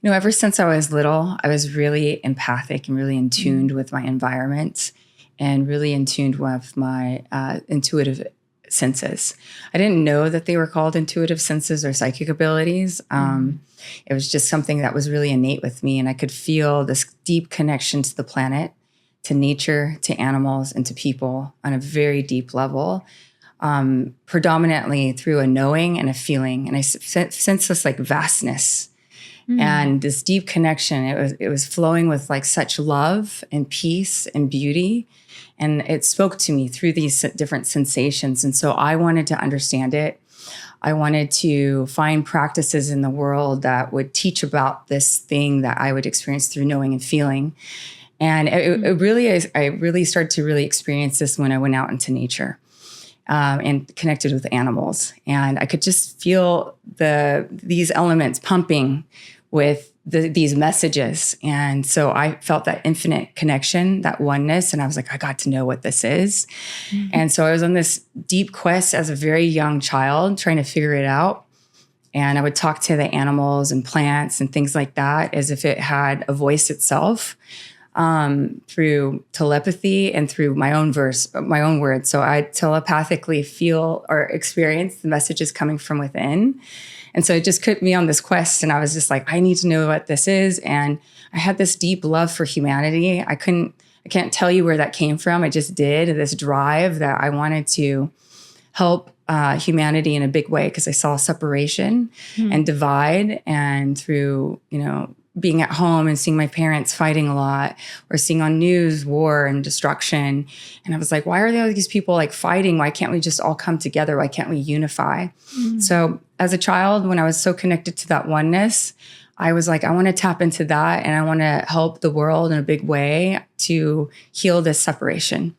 Ever since I was little, I was really empathic and really in tuned with my environment and really in tuned with my intuitive senses. I didn't know that they were called intuitive senses or psychic abilities. It was just something that was really innate with me. And I could feel this deep connection to the planet, to nature, to animals, and to people on a very deep level, predominantly through a knowing and a feeling. And I sense this like vastness and this deep connection. It was flowing with like such love and peace and beauty. And it spoke to me through these different sensations. And so I wanted to understand it. I wanted to find practices in the world that would teach about this thing that I would experience through knowing and feeling. And it really is, I really started to really experience this when I went out into nature and connected with animals. And I could just feel these elements pumping with these messages. And so I felt that infinite connection, that oneness. And I was like, I got to know what this is. And so I was on this deep quest as a very young child, trying to figure it out. And I would talk to the animals and plants and things like that as if it had a voice itself, through telepathy and through my own words. So I telepathically feel or experience the messages coming from within. And so it just put me on this quest. And I was just like, I need to know what this is. And I had this deep love for humanity. I can't tell you where that came from. I just did, this drive that I wanted to help humanity in a big way, because I saw separation and divide, and through, being at home and seeing my parents fighting a lot, or seeing on news war and destruction. And I was like, why are there all these people like fighting? Why can't we just all come together? Why can't we unify? So as a child, when I was so connected to that oneness, I was like, I want to tap into that, and I want to help the world in a big way to heal this separation.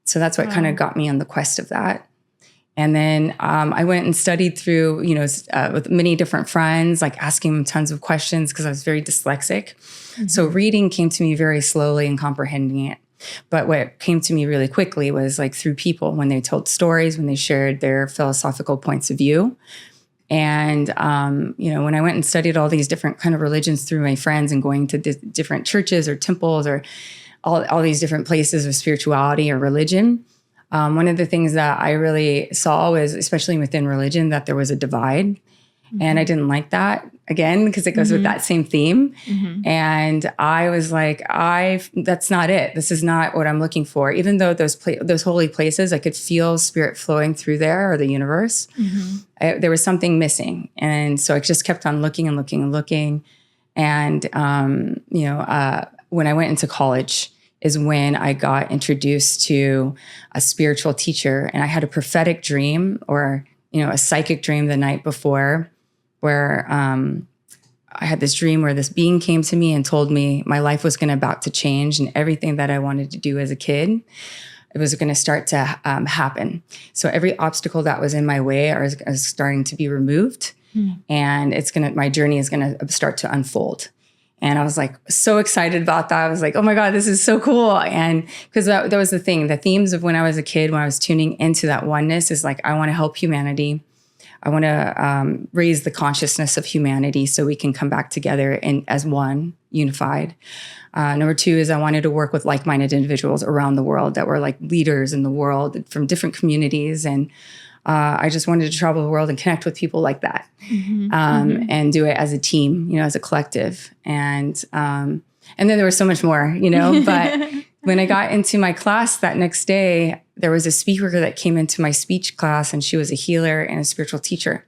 So that's what kind of got me on the quest of that. And then I went and studied through, with many different friends, like asking them tons of questions, because I was very dyslexic. So reading came to me very slowly and comprehending it. But what came to me really quickly was like through people, when they told stories, when they shared their philosophical points of view. And, when I went and studied all these different kind of religions through my friends and going to different churches or temples or all these different places of spirituality or religion, one of the things that I really saw was, especially within religion, that there was a divide. And I didn't like that, again, because it goes with that same theme. And I was like, that's not it. This is not what I'm looking for. Even though those holy places, I could feel spirit flowing through there, or the universe, there was something missing. And so I just kept on looking and looking and looking. And, when I went into college is when I got introduced to a spiritual teacher. And I had a prophetic dream, or, a psychic dream the night before, where I had this dream where this being came to me and told me my life was about to change, and everything that I wanted to do as a kid, it was going to start to happen. So every obstacle that was in my way is starting to be removed, and my journey is going to start to unfold. And I was like so excited about that. I was like, oh my God, this is so cool. And because that was the thing, the themes of when I was a kid, when I was tuning into that oneness, is like, I want to help humanity. I want to raise the consciousness of humanity so we can come back together and as one, unified. Number two is I wanted to work with like-minded individuals around the world that were like leaders in the world from different communities. And I just wanted to travel the world and connect with people like that, and do it as a team, as a collective. And then there was so much more, but when I got into my class that next day, there was a speaker that came into my speech class, and she was a healer and a spiritual teacher.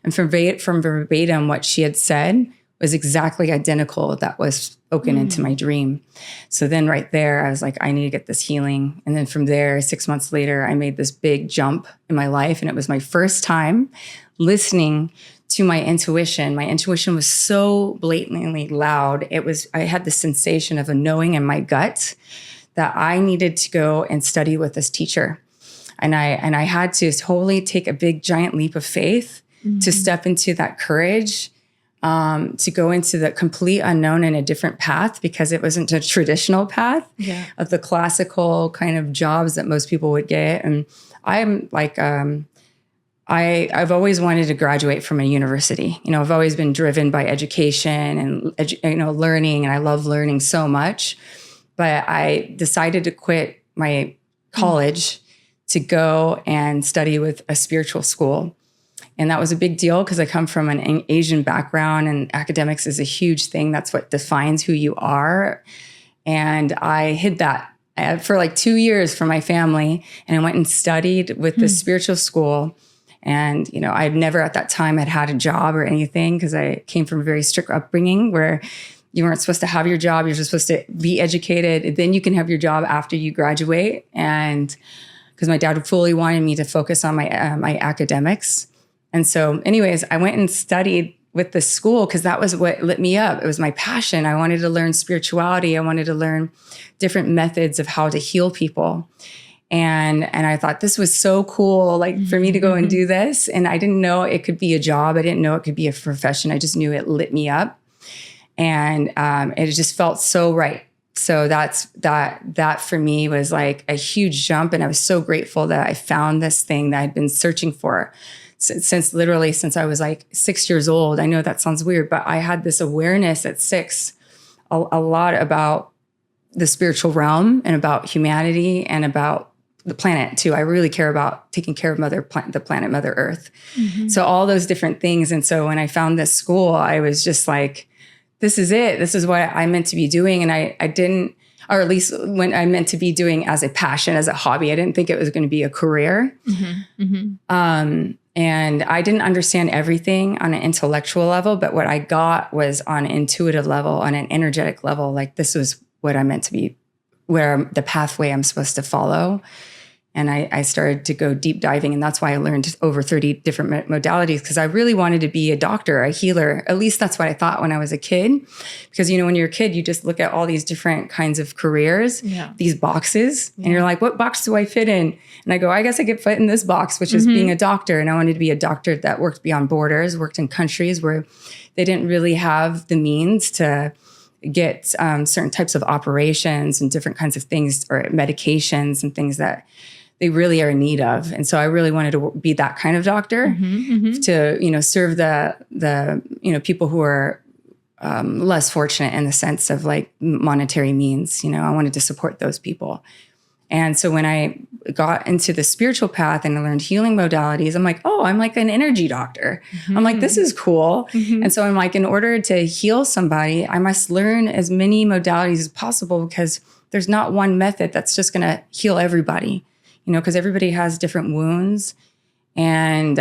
And from verbatim, what she had said was exactly identical that was spoken into my dream. So then right there, I was like, I need to get this healing. And then from there, 6 months later, I made this big jump in my life. And it was my first time listening to my intuition. My intuition was so blatantly loud. I had the sensation of a knowing in my gut that I needed to go and study with this teacher. And I had to totally take a big, giant leap of faith to step into that courage, to go into the complete unknown in a different path, because it wasn't a traditional path of the classical kind of jobs that most people would get. And I'm like, I've always wanted to graduate from a university. You know, I've always been driven by education and, learning, and I love learning so much. But I decided to quit my college to go and study with a spiritual school. And that was a big deal because I come from an Asian background, and academics is a huge thing. That's what defines who you are. And I hid that for like 2 years from my family. And I went and studied with the spiritual school. And, I've never at that time had a job or anything because I came from a very strict upbringing where you weren't supposed to have your job. You're just supposed to be educated. Then you can have your job after you graduate. And because my dad fully wanted me to focus on my academics. And so anyways, I went and studied with the school because that was what lit me up. It was my passion. I wanted to learn spirituality. I wanted to learn different methods of how to heal people. And I thought this was so cool, like for me to go and do this. And I didn't know it could be a job. I didn't know it could be a profession. I just knew it lit me up. And it just felt so right. So that for me was like a huge jump. And I was so grateful that I found this thing that I'd been searching for since I was like 6 years old. I know that sounds weird, but I had this awareness at 6, a lot about the spiritual realm and about humanity and about the planet too. I really care about taking care of the planet, Mother Earth. So all those different things. And so when I found this school, I was just like, this is it. This is what I meant to be doing. And I didn't, or at least when I meant to be doing as a passion, as a hobby, I didn't think it was going to be a career. And I didn't understand everything on an intellectual level, but what I got was on an intuitive level, on an energetic level. Like this was what I meant to be, where the pathway I'm supposed to follow. And I started to go deep diving. And that's why I learned over 30 different modalities, because I really wanted to be a doctor, a healer. At least that's what I thought when I was a kid. Because, when you're a kid, you just look at all these different kinds of careers, these boxes, and you're like, what box do I fit in? And I go, I guess I could fit in this box, which is being a doctor. And I wanted to be a doctor that worked beyond borders, worked in countries where they didn't really have the means to get certain types of operations and different kinds of things or medications and things that they really are in need of. And so I really wanted to be that kind of doctor to, serve the people who are less fortunate in the sense of like monetary means. I wanted to support those people. And so when I got into the spiritual path and I learned healing modalities, I'm like, oh, I'm like an energy doctor. I'm like, this is cool. And so I'm like, in order to heal somebody, I must learn as many modalities as possible because there's not one method that's just going to heal everybody. Because everybody has different wounds and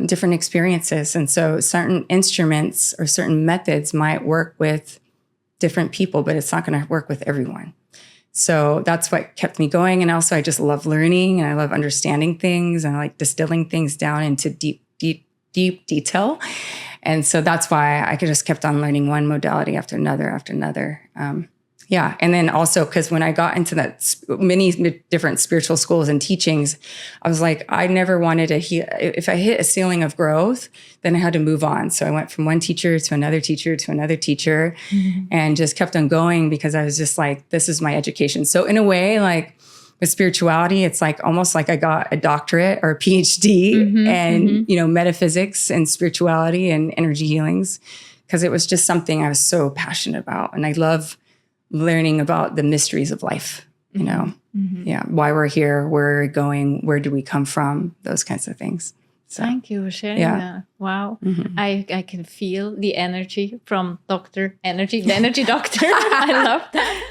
different experiences. And so certain instruments or certain methods might work with different people, but it's not going to work with everyone. So that's what kept me going. And also I just love learning and I love understanding things and I like distilling things down into deep detail. And so that's why I just kept on learning one modality after another. And then also because when I got into that many different spiritual schools and teachings, I was like, I never wanted to heal. If I hit a ceiling of growth, then I had to move on. So I went from one teacher to another teacher to another teacher and just kept on going because I was just like, this is my education. So in a way, like with spirituality, it's like almost like I got a doctorate or a PhD and, metaphysics and spirituality and energy healings because it was just something I was so passionate about. And I love learning about the mysteries of life, why we're here, where we're going, where do we come from, those kinds of things. So, thank you for sharing that. Wow. I can feel the energy from the energy doctor. I love that.